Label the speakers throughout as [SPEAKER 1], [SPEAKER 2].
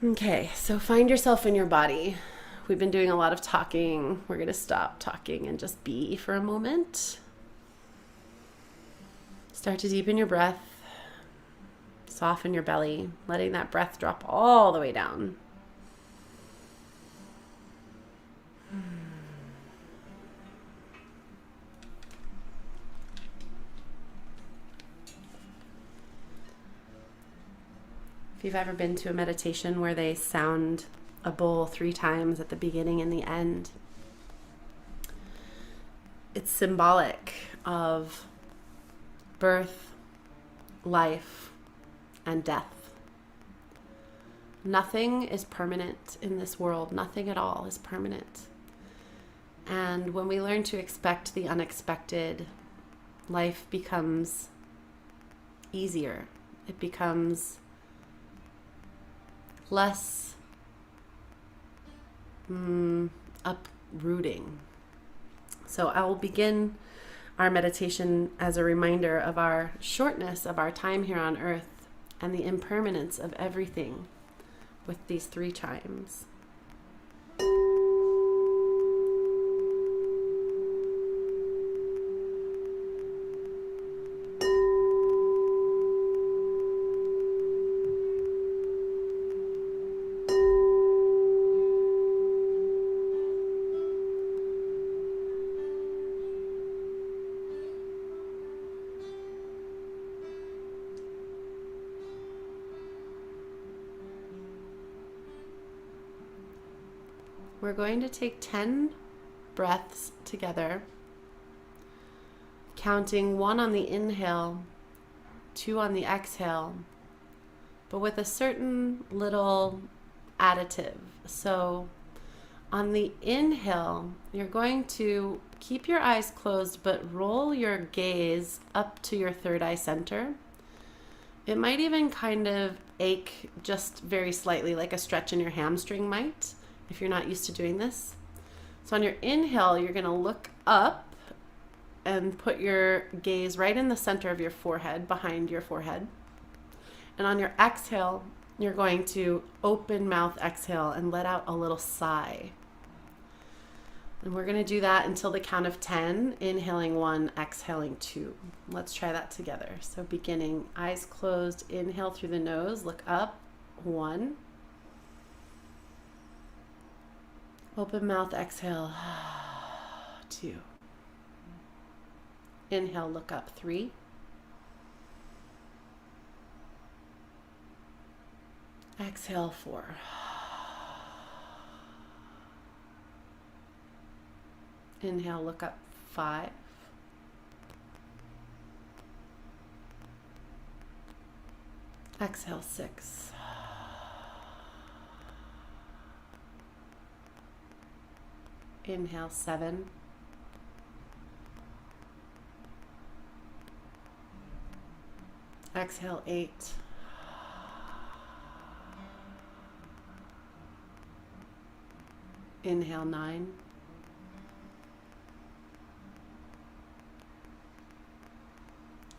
[SPEAKER 1] Okay, so find yourself in your body. We've been doing a lot of talking. We're going to stop talking and just be for a moment. Start to deepen your breath. Soften your belly, letting that breath drop all the way down. If you've ever been to a meditation where they sound a bowl 3 times at the beginning and the end, it's symbolic of birth, life, and death. Nothing is permanent in this world. Nothing at all is permanent. And when we learn to expect the unexpected, life becomes easier. It becomes less uprooting. So I will begin our meditation as a reminder of our shortness of our time here on earth and the impermanence of everything with these 3 chimes. We're going to take 10 breaths together, counting 1 on the inhale, 2 on the exhale, but with a certain little additive. So on the inhale, you're going to keep your eyes closed, but roll your gaze up to your third eye center. It might even kind of ache just very slightly, like a stretch in your hamstring might, if you're not used to doing this. So on your inhale, you're going to look up and put your gaze right in the center of your forehead, behind your forehead. And on your exhale, you're going to open mouth exhale and let out a little sigh. And we're going to do that until the count of 10, inhaling 1, exhaling 2. Let's try that together. So beginning, eyes closed, inhale through the nose, look up, 1. Open mouth, exhale, 2. Inhale, look up, 3. Exhale, 4. Inhale, look up, 5. Exhale, 6. Inhale, 7. Exhale, 8. Inhale, 9.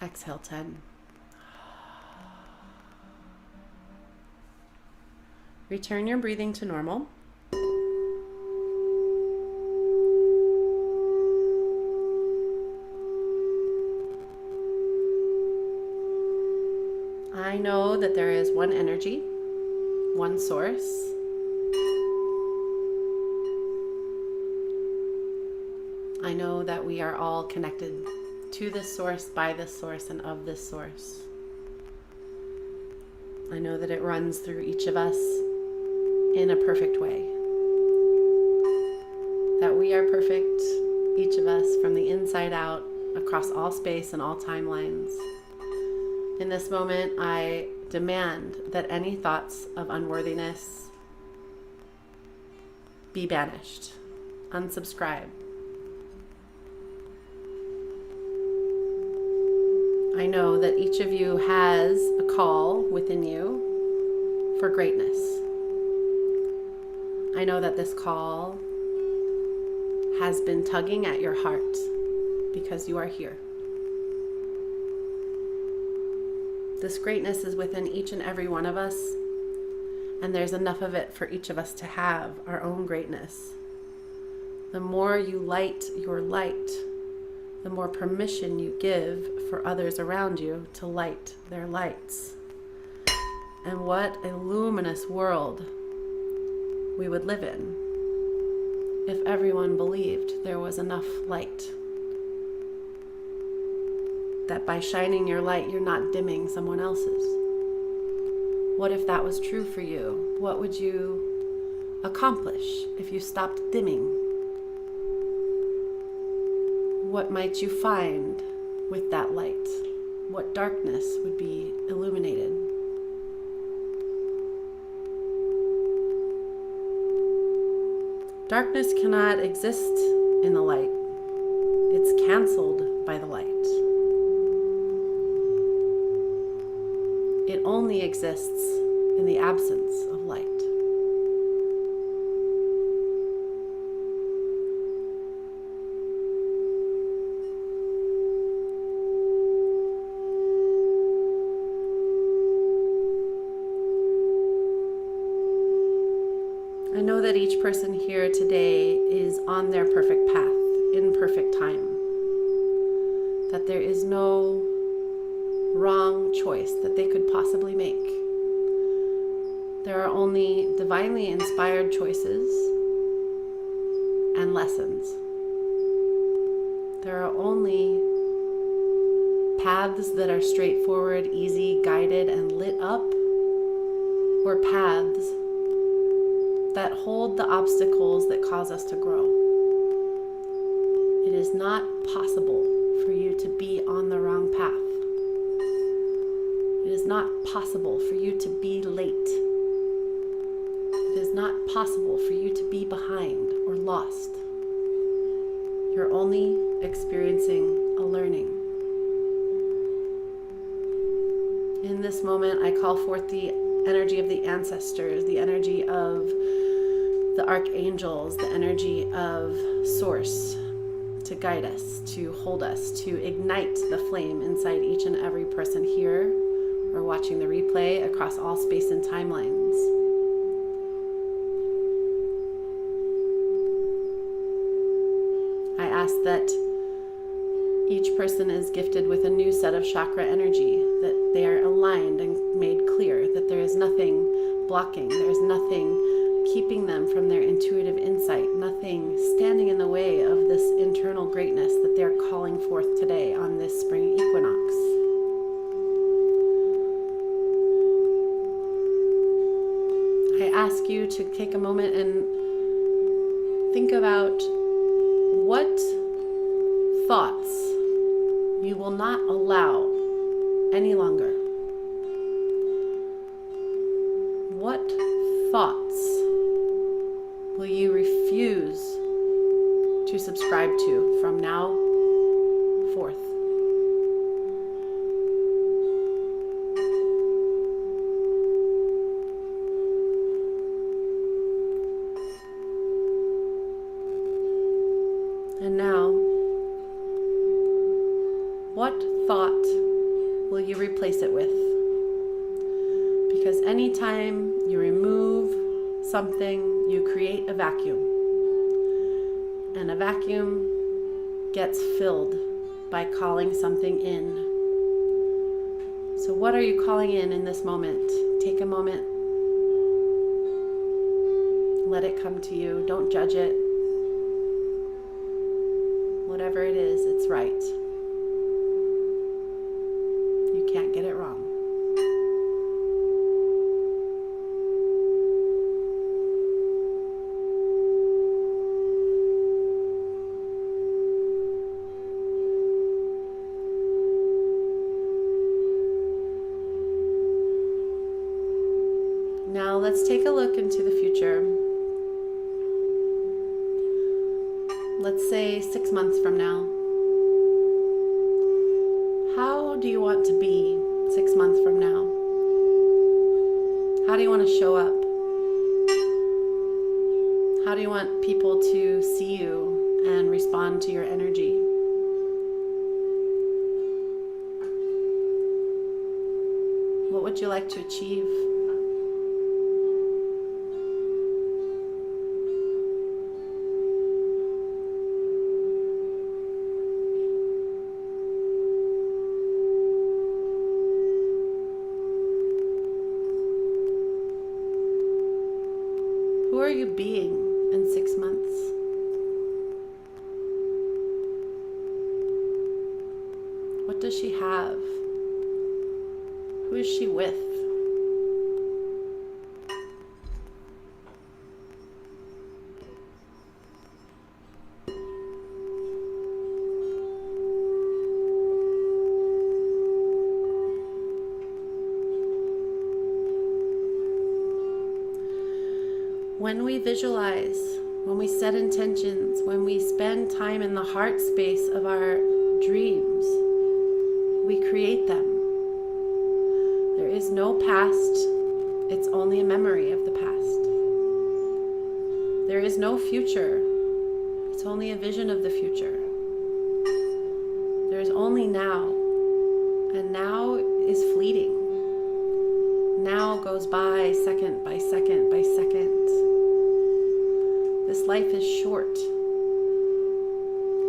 [SPEAKER 1] Exhale, 10. Return your breathing to normal. I know that there is one energy, one source. I know that we are all connected to this source, by this source, and of this source. I know that it runs through each of us in a perfect way. That we are perfect, each of us, from the inside out, across all space and all timelines. In this moment, I demand that any thoughts of unworthiness be banished. Unsubscribe. I know that each of you has a call within you for greatness. I know that this call has been tugging at your heart because you are here. This greatness is within each and every one of us, And there's enough of it for each of us to have our own greatness. The more you light your light, the more permission you give for others around you to light their lights. And what a luminous world we would live in if everyone believed there was enough light. That by shining your light, you're not dimming someone else's. What if that was true for you? What would you accomplish if you stopped dimming? What might you find with that light? What darkness would be illuminated? Darkness cannot exist in the light. It's canceled by the light. It only exists in the absence of light. I know that each person here today is on their perfect path, in perfect time. That there is no wrong choice that they could possibly make. There are only divinely inspired choices and lessons. There are only paths that are straightforward, easy, guided, and lit up, or paths that hold the obstacles that cause us to grow. It is not possible for you to be on the wrong path. It is not possible for you to be late. It is not possible for you to be behind or lost. You're only experiencing a learning. In this moment, I call forth the energy of the ancestors, the energy of the archangels, the energy of Source to guide us, to hold us, to ignite the flame inside each and every person here or watching the replay across all space and timelines. I ask that each person is gifted with a new set of chakra energy, that they are aligned and made clear, that there is nothing blocking, there is nothing keeping them from their intuitive insight, nothing standing in the way of this internal greatness that they're calling forth today on this spring equinox. I ask you to take a moment and think about what thoughts you will not allow any longer. What thoughts will you refuse to subscribe to from now forth? And now, what thought will you replace it with? Because anytime you remove something, you create a vacuum. And a vacuum gets filled by calling something in. So what are you calling in this moment? Take a moment. Let it come to you. Don't judge it. Whatever it is, it's right. You can't get it wrong. Now let's take a look into the future. Let's say 6 months from now. How do you want to be 6 months from now? How do you want to show up? How do you want people to see you and respond to your energy? What would you like to achieve? Who are you being in 6 months? What does she have? Who is she with? When we visualize, when we set intentions, when we spend time in the heart space of our dreams, we create them. There is no past, it's only a memory of the past. There is no future, it's only a vision of the future. There is only now, and now is fleeting. Now goes by second by second by second. This life is short,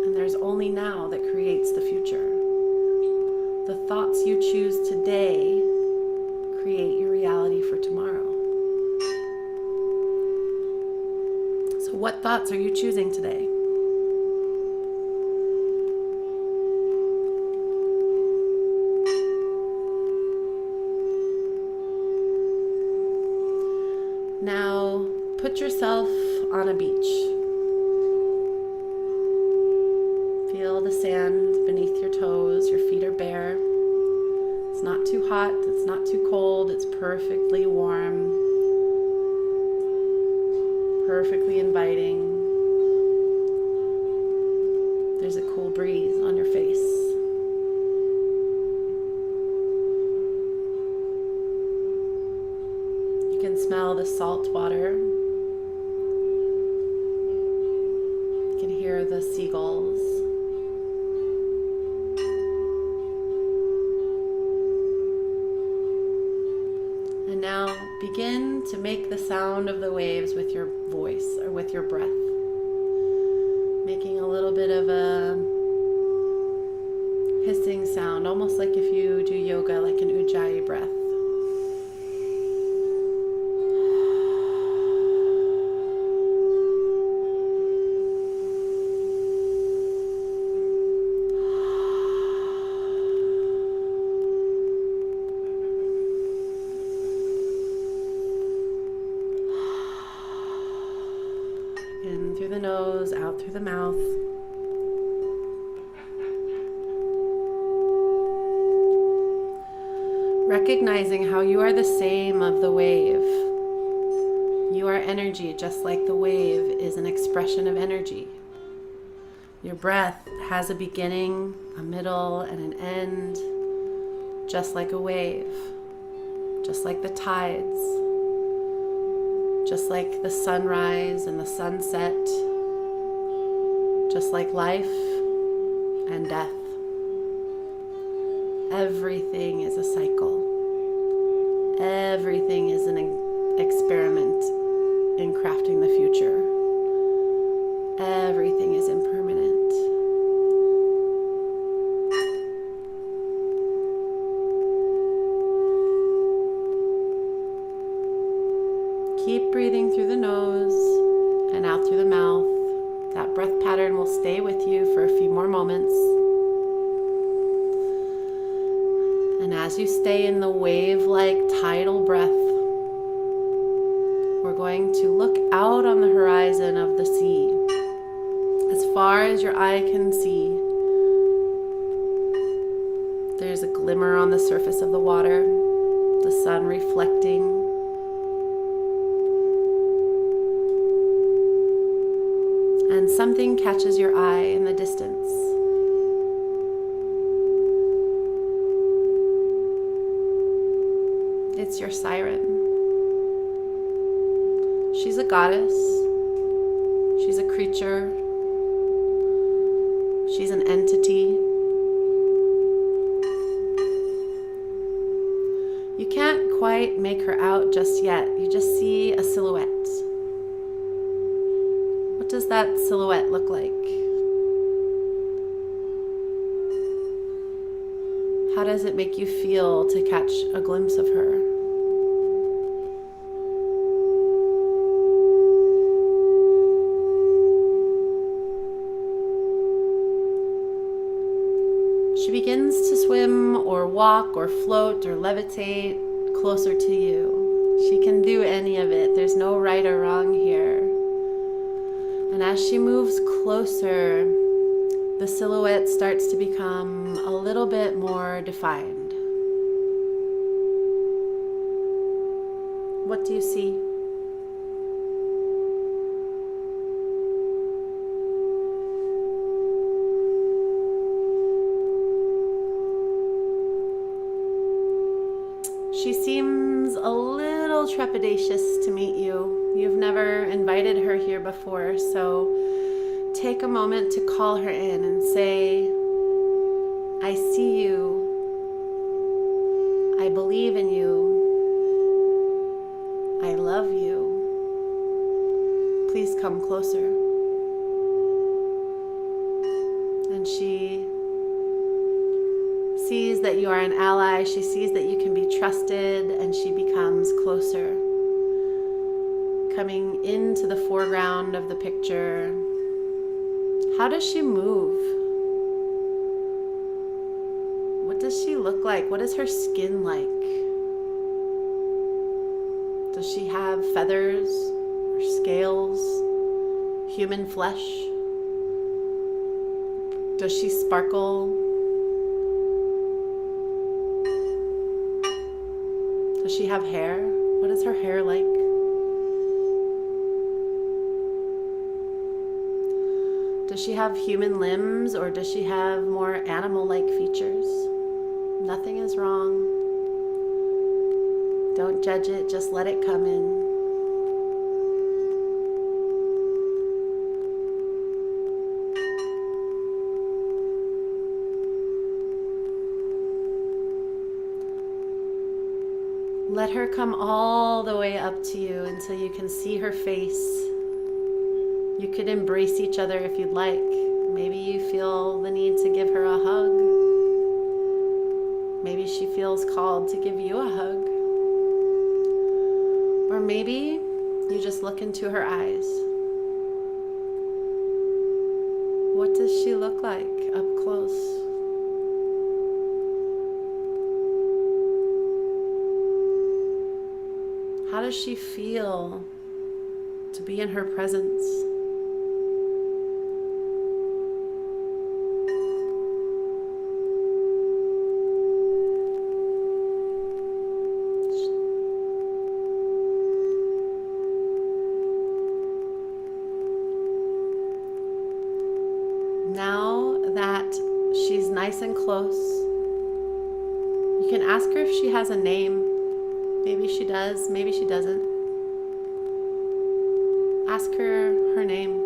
[SPEAKER 1] and there's only now that creates the future. The thoughts you choose today create your reality for tomorrow. So what thoughts are you choosing today? Now put yourself on a beach. Feel the sand beneath your toes. Your feet are bare. It's not too hot. It's not too cold. It's perfectly warm. Perfectly inviting. There's a cool breeze on your face. You can smell the salt water. You can hear the seagulls. And now begin to make the sound of the waves with your voice or with your breath. Making a little bit of a hissing sound, almost like if you do yoga, like an ujjayi breath. In through the nose, out through the mouth. Recognizing how you are the same of the wave. You are energy, just like the wave is an expression of energy. Your breath has a beginning, a middle, and an end, just like a wave, just like the tides. Just like the sunrise and the sunset, just like life and death. Everything is a cycle. Everything is an experiment in crafting the future. Everything is impermanent. Keep breathing through the nose and out through the mouth. That breath pattern will stay with you for a few more moments. And as you stay in the wave-like tidal breath, we're going to look out on the horizon of the sea. As far as your eye can see, there's a glimmer on the surface of the water, the sun reflecting. And something catches your eye in the distance. It's your siren. She's a goddess. She's a creature. She's an entity. You can't quite make her out just yet. You just see a silhouette. What does that silhouette look like? How does it make you feel to catch a glimpse of her? walk or float or levitate closer to you. She can do any of it. There's no right or wrong here. And as she moves closer, the silhouette starts to become a little bit more defined. What do you see? She seems a little trepidatious to meet you. You've never invited her here before, so take a moment to call her in and say, I see you. I believe in you. I love you. Please come closer. And she sees that you are an ally. She sees that you can be trusted, and she becomes closer, coming into the foreground of the picture. How does she move? What does she look like? What is her skin like? Does she have feathers or scales, human flesh? Does she sparkle? Does she have hair? What is her hair like? Does she have human limbs, or does she have more animal-like features? Nothing is wrong. Don't judge it, just let it come in. Let her come all the way up to you until you can see her face. You could embrace each other if you'd like. Maybe you feel the need to give her a hug. Maybe she feels called to give you a hug. Or maybe you just look into her eyes. What does she look like up close? How does she feel to be in her presence? Now that she's nice and close, you can ask her if she has a name. Maybe she does, maybe she doesn't. Ask her her name.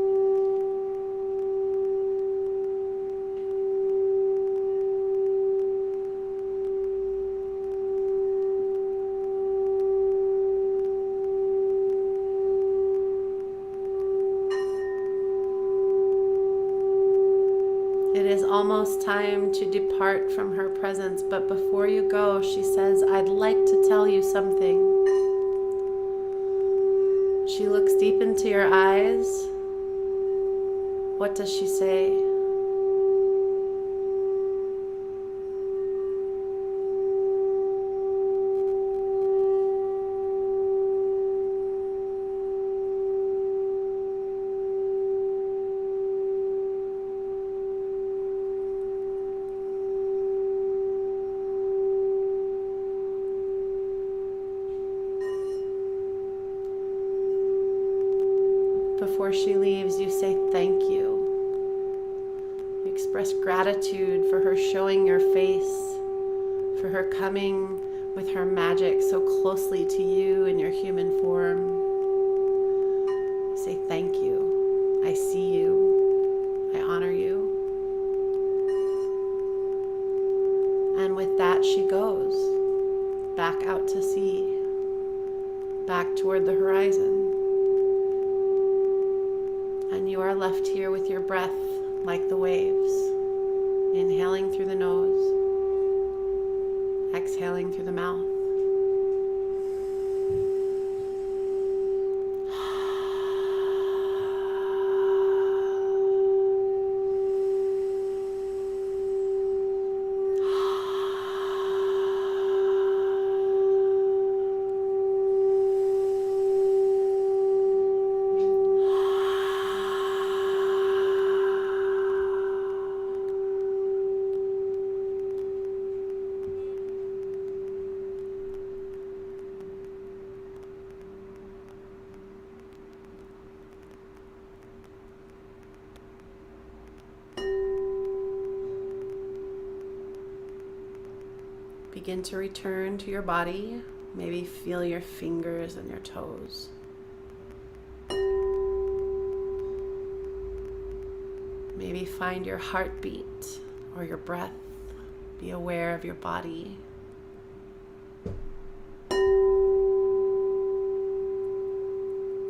[SPEAKER 1] It is almost time to depart from her presence, but before you go, she says, I'd like to tell you something. She looks deep into your eyes. What does she say? Before she leaves, you say thank you. You express gratitude for her showing your face, for her coming with her magic so closely to you in your human form. You say thank you. I see you. I honor you. And with that, she goes back out to sea, back toward the horizon. And you are left here with your breath like the waves, inhaling through the nose, exhaling through the mouth. begin to return to your body. Maybe feel your fingers and your toes. Maybe find your heartbeat or your breath. Be aware of your body.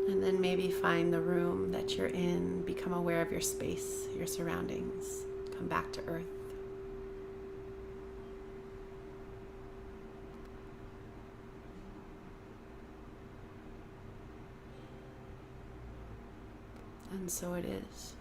[SPEAKER 1] And then maybe find the room that you're in. Become aware of your space, your surroundings. Come back to earth. And so it is.